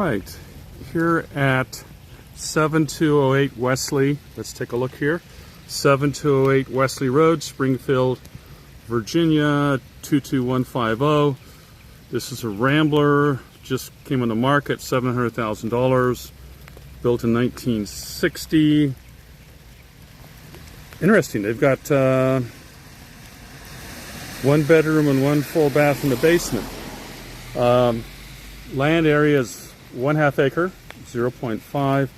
right, here at 7208 Wesley, let's take a look here. 7208 Wesley Road, Springfield, Virginia 22150. This is a Rambler, just came on the market, $700,000, built in 1960. Interesting, they've got one bedroom and one full bath in the basement. Land area is 1/2 acre, 0.5,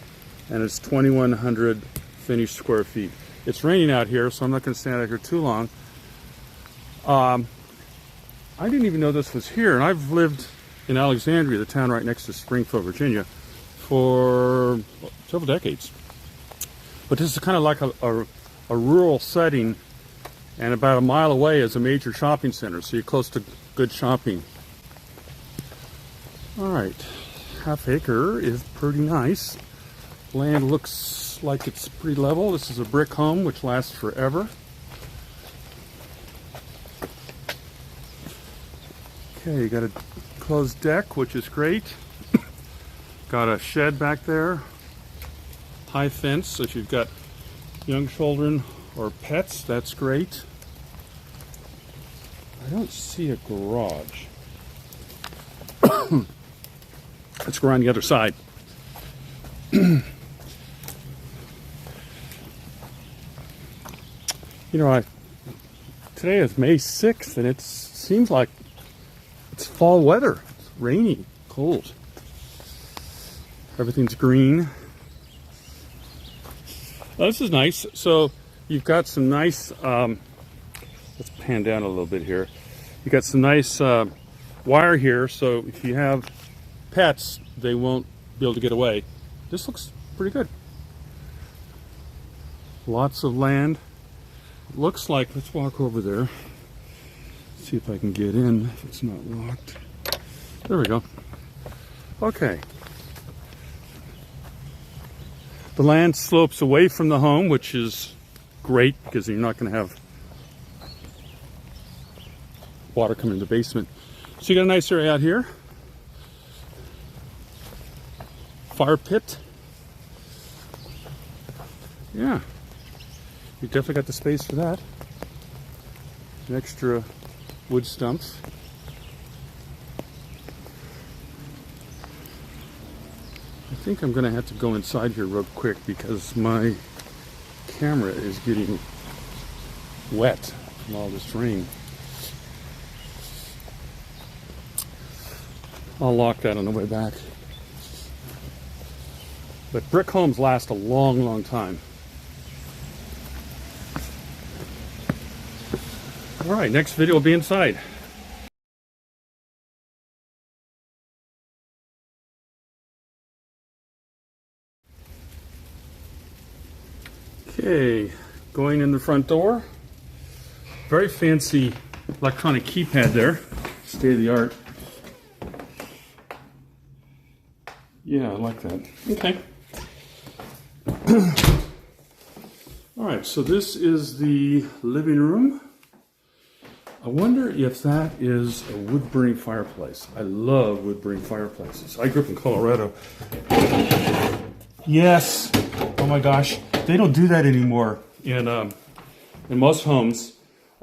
and it's 2,100 finished square feet. It's raining out here, so I'm not going to stand out here too long. I didn't even know this was here, and I've lived in Alexandria, the town right next to Springfield, Virginia, for several decades. But this is kind of like a rural setting, and about a mile away is a major shopping center, so you're close to good shopping. All right, 1/2 acre is pretty nice. Land looks like it's pretty level. This is a brick home, which lasts forever. Okay, you got a closed deck, which is great. Got a shed back there. High fence, so if you've got young children or pets, that's great. I don't see a garage. Let's go around the other side. You know, today is May 6th, and it seems like it's fall weather. It's rainy, cold. Everything's green. Oh, this is nice. So you've got some nice, let's pan down a little bit here. You've got some nice wire here, so if you have pets, they won't be able to get away. This looks pretty good. Lots of land. Looks like, let's walk over there. See if I can get in, if it's not locked. There we go. Okay. The land slopes away from the home, which is great because you're not going to have water coming in the basement. So you got a nice area out here. Fire pit. Yeah, you definitely got the space for that. An extra wood stumps. I think I'm going to have to go inside here real quick because my camera is getting wet from all this rain. I'll lock that on the way back. But brick homes last a long, long time. All right, next video will be inside. Okay, going in the front door. Very fancy electronic keypad there, state of the art. Yeah, I like that. Okay. All right, so this is the living room. I wonder if that is a wood-burning fireplace. I love wood-burning fireplaces. I grew up in Colorado. Yes. Oh my gosh, they don't do that anymore in most homes.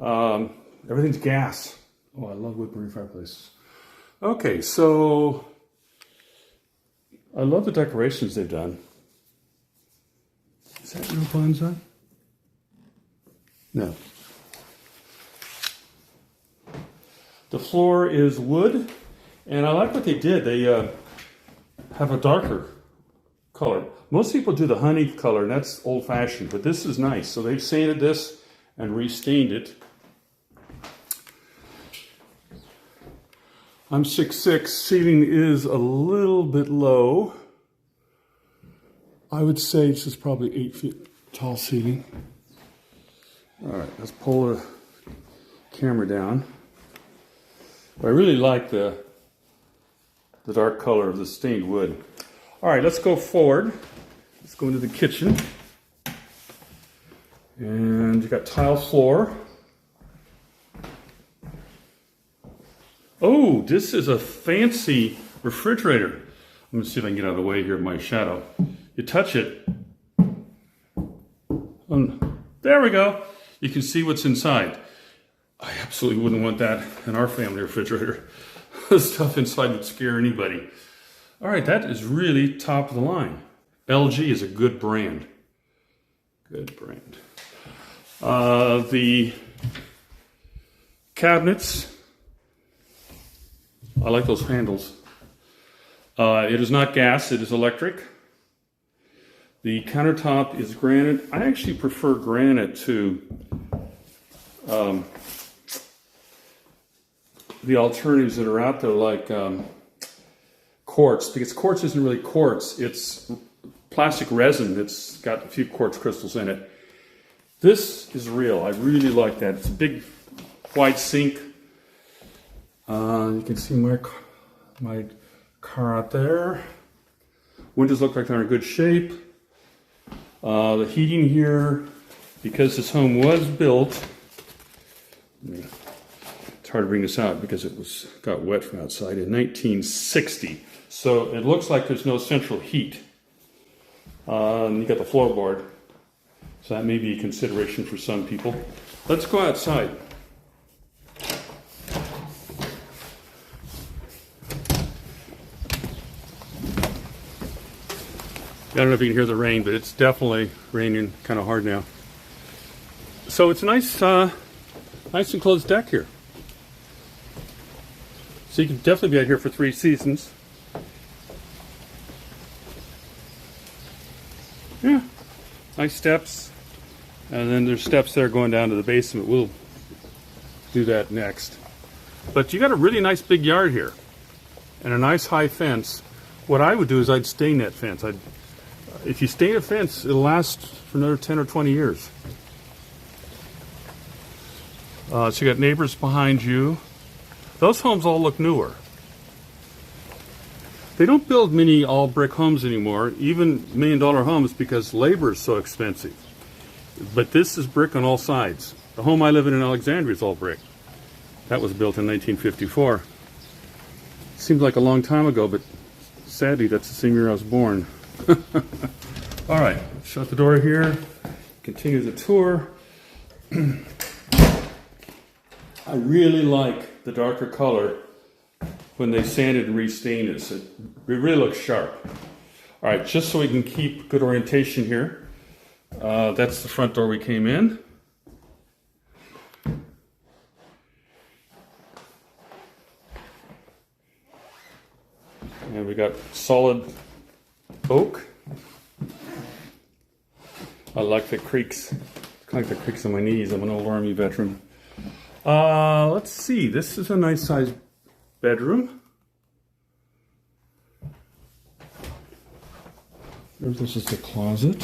Everything's gas. Oh, I love wood-burning fireplaces. Okay, so I love the decorations they've done. Is that real bonsai? No. The floor is wood, and I like what they did. They have a darker color. Most people do the honey color, and that's old-fashioned, but this is nice. So they've sanded this and restained it. I'm 6'6", ceiling is a little bit low. I would say this is probably 8 feet tall ceiling. All right, let's pull the camera down. I really like the dark color of the stained wood. All right, let's go forward. Let's go into the kitchen. And you got tile floor. Oh, this is a fancy refrigerator. Let me see if I can get out of the way here of my shadow. You touch it. There we go. You can see what's inside. I absolutely wouldn't want that in our family refrigerator. The stuff inside would scare anybody. All right, that is really top of the line. LG is a good brand. Good brand. The cabinets, I like those handles. It is not gas, it is electric. The countertop is granite. I actually prefer granite to the alternatives that are out there, like quartz, because quartz isn't really quartz, it's plastic resin that's got a few quartz crystals in it. This is real. I really like that. It's a big white sink. You can see my car out there. Windows look like they're in good shape. The heating here, because this home was built, it's hard to bring this out because it got wet from outside in 1960. So it looks like there's no central heat. And you got the floorboard. So that may be a consideration for some people. Let's go outside. I don't know if you can hear the rain, but it's definitely raining kind of hard now. So it's a nice, nice enclosed deck here. So you can definitely be out here for 3 seasons. Yeah, nice steps. And then there's steps there going down to the basement. We'll do that next. But you got a really nice big yard here and a nice high fence. What I would do is I'd stain that fence. If you stain a fence, it'll last for another 10 or 20 years. So you got neighbors behind you. Those homes all look newer. They don't build many all brick homes anymore, even $1 million homes, because labor is so expensive. But this is brick on all sides. The home I live in Alexandria is all brick. That was built in 1954. Seems like a long time ago, but sadly that's the same year I was born. All right, shut the door here. Continue the tour. I really like the darker color when they sanded and restained this. It really looks sharp. All right, just so we can keep good orientation here. That's the front door we came in. And we got solid oak. I like the creaks. I like the creaks on my knees. I'm an old Army veteran. Let's see. This is a nice sized bedroom. This is the closet.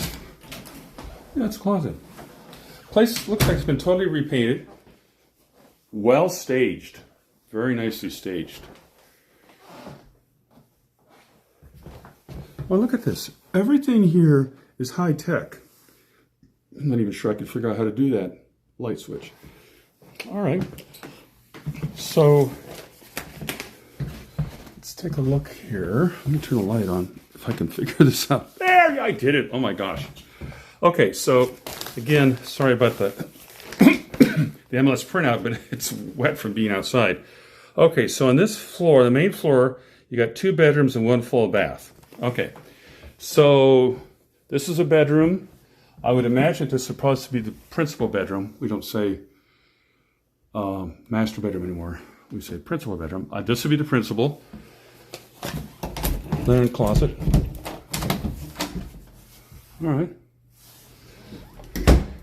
Yeah, it's a closet. Place looks like it's been totally repainted. Well staged. Very nicely staged. Well, look at this. Everything here is high tech. I'm not even sure I could figure out how to do that light switch. All right. So let's take a look here. Let me turn the light on if I can figure this out. There, I did it. Oh my gosh. Okay, so again, sorry about the MLS printout, but it's wet from being outside. Okay, so on this floor, the main floor, you got 2 bedrooms and 1 full bath. Okay, so this is a bedroom. I would imagine this is supposed to be the principal bedroom. We don't say master bedroom anymore. We say principal bedroom. This would be the principal. Linen closet. All right.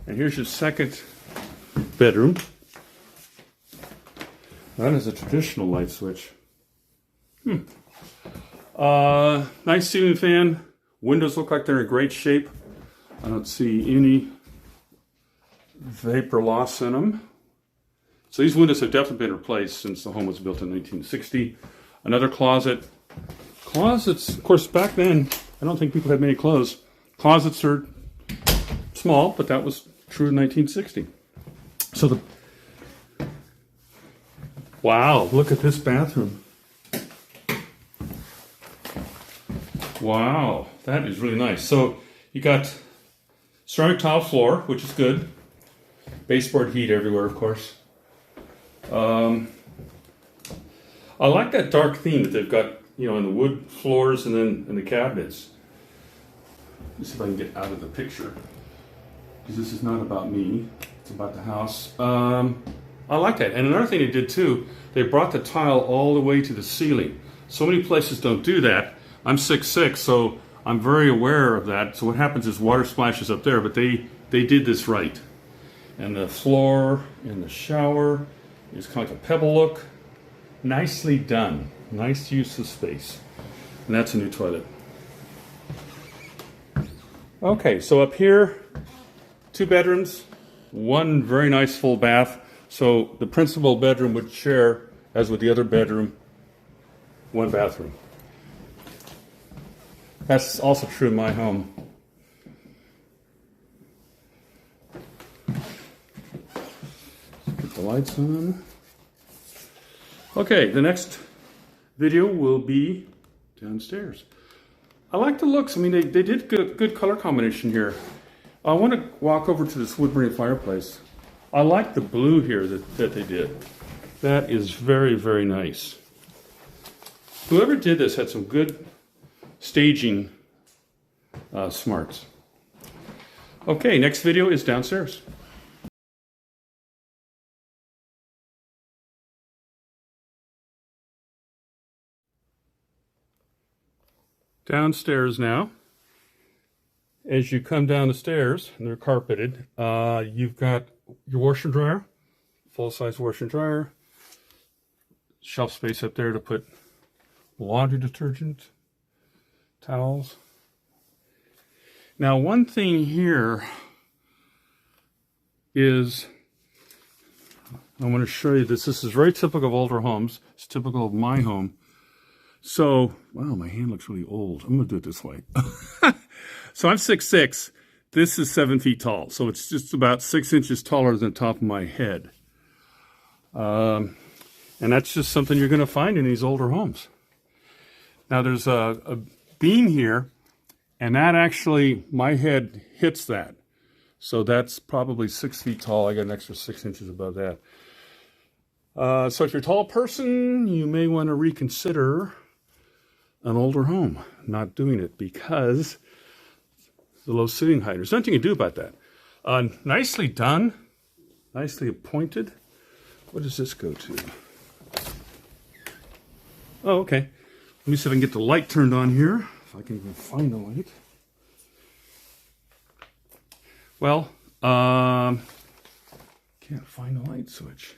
And here's your second bedroom. That is a traditional light switch. Nice ceiling fan. Windows look like they're in great shape. I don't see any vapor loss in them. So these windows have definitely been replaced since the home was built in 1960. Another closet. Closets, of course, back then, I don't think people had many clothes. Closets are small, but that was true in 1960. So wow, look at this bathroom. Wow, that is really nice. So you got ceramic tile floor, which is good. Baseboard heat everywhere, of course. I like that dark theme that they've got, you know, in the wood floors and then in the cabinets. Let's see if I can get out of the picture, because this is not about me, it's about the house. I like that. And another thing they did too, they brought the tile all the way to the ceiling. So many places don't do that. I'm 6'6", so I'm very aware of that. So what happens is water splashes up there, but they did this right. And the floor in the shower is kind of like a pebble look. Nicely done. Nice use of space. And that's a new toilet. Okay, so up here, 2 bedrooms, 1 very nice full bath. So the principal bedroom would share, as with the other bedroom, 1 bathroom. That's also true in my home. Put the lights on. Okay, the next video will be downstairs. I like the looks. I mean, they did good color combination here. I want to walk over to this wood burning fireplace. I like the blue here that they did. That is very, very nice. Whoever did this had some good staging smarts. Okay, next video is downstairs. Downstairs now. As you come down the stairs, and they're carpeted, you've got your washer and dryer, full-size washer and dryer, shelf space up there to put laundry detergent, towels. Now, one thing here is, I want to show you this. This is very typical of older homes. It's typical of my home. So, wow, my hand looks really old. I'm going to do it this way. So I'm 6'6". This is 7 feet tall. So it's just about 6 inches taller than the top of my head. And that's just something you're going to find in these older homes. Now there's a beam here, and that actually, my head hits that. So that's probably 6 feet tall. I got an extra 6 inches above that. So if you're a tall person, you may want to reconsider an older home. Not doing it because the low ceiling height. There's nothing you can do about that. Nicely done. Nicely appointed. What does this go to? Oh, okay. Let me see if I can get the light turned on here. If I can even find the light. Well, can't find the light switch.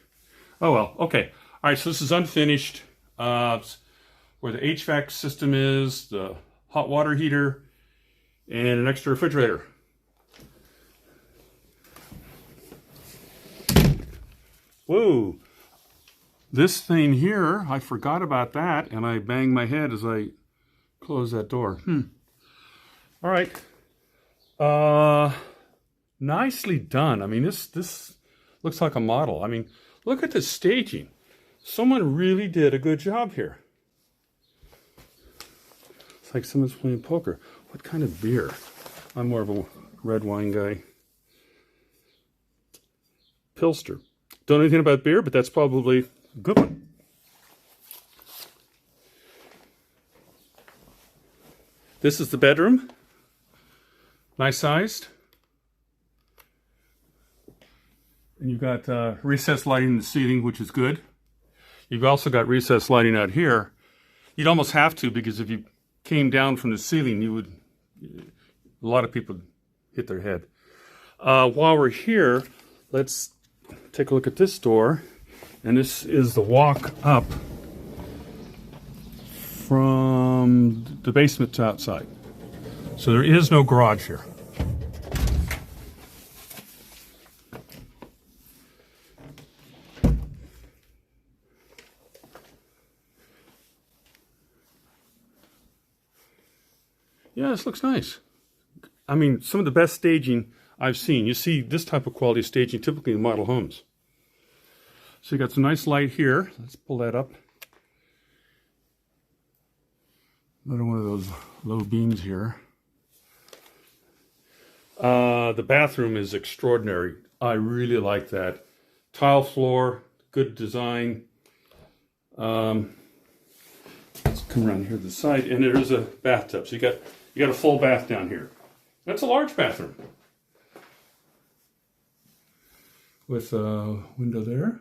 Oh well, okay. All right, so this is unfinished. Where the HVAC system is, the hot water heater, and an extra refrigerator. Whoa. This thing here, I forgot about that, and I banged my head as I closed that door. All right. Nicely done. I mean, this looks like a model. I mean, look at the staging. Someone really did a good job here. It's like someone's playing poker. What kind of beer? I'm more of a red wine guy. Pilster. Don't know anything about beer, but that's probably a good one. This is the bedroom. Nice sized. And you've got recessed lighting in the ceiling, which is good. You've also got recessed lighting out here. You'd almost have to, because if you came down from the ceiling, you would, a lot of people hit their head. While we're here, let's take a look at this door. And this is the walk up from the basement to outside. So there is no garage here. Yeah, this looks nice. I mean, some of the best staging I've seen. You see this type of quality of staging typically in model homes. So you got some nice light here. Let's pull that up. Another one of those low beams here. The bathroom is extraordinary. I really like that. Tile floor, good design. Let's come around here to the side, and there's a bathtub. So you got a full bath down here. That's a large bathroom with a window there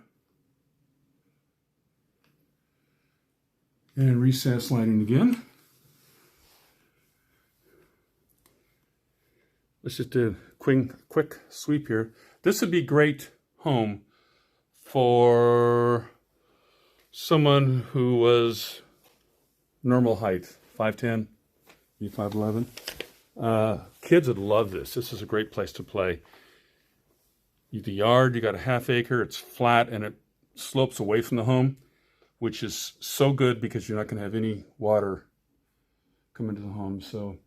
and recessed lighting again. Let's just do a quick sweep here. This would be a great home for someone who was normal height, 5'10", maybe 5'11". Kids would love this. This is a great place to play. The yard, you got a half-acre. It's flat and it slopes away from the home, which is so good because you're not going to have any water come into the home. So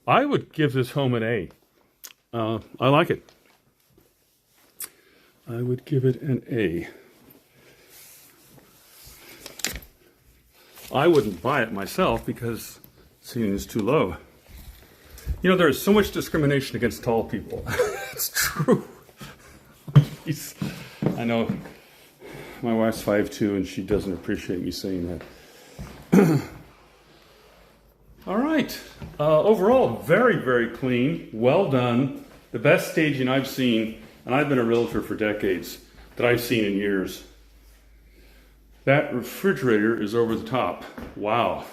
I would give this home an A. I like it. I would give it an A. I wouldn't buy it myself because the ceiling is too low. You know, there's so much discrimination against tall people. It's true. Jeez. I know my wife's 5'2" and she doesn't appreciate me saying that. All right. Overall, very, very clean. Well done. The best staging I've seen, and I've been a realtor for decades, that I've seen in years. That refrigerator is over the top. Wow.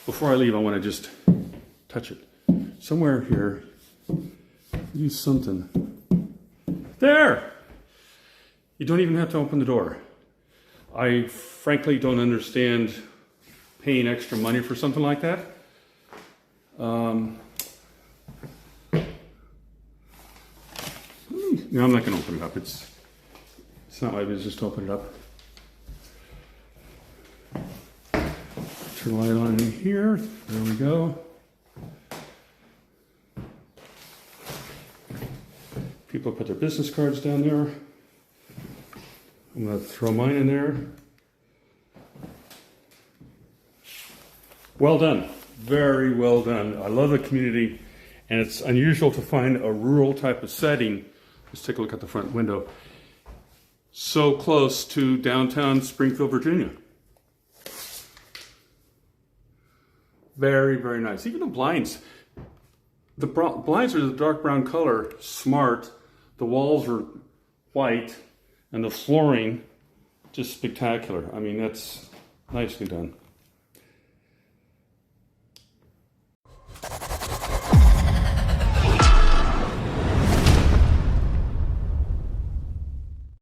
Before I leave, I want to just touch it. Somewhere here, use something. There! You don't even have to open the door. I frankly don't understand paying extra money for something like that. No, I'm not going to open it up. It's not my business to open it up. Turn the light on in here. There we go. People put their business cards down there. I'm going to throw mine in there. Well done. Very well done. I love the community, and it's unusual to find a rural type of setting. Let's take a look at the front window. So close to downtown Springfield, Virginia. Very, very nice. Even the blinds. The blinds are the dark brown color, smart. The walls are white, and the flooring just spectacular. I mean, that's nicely done.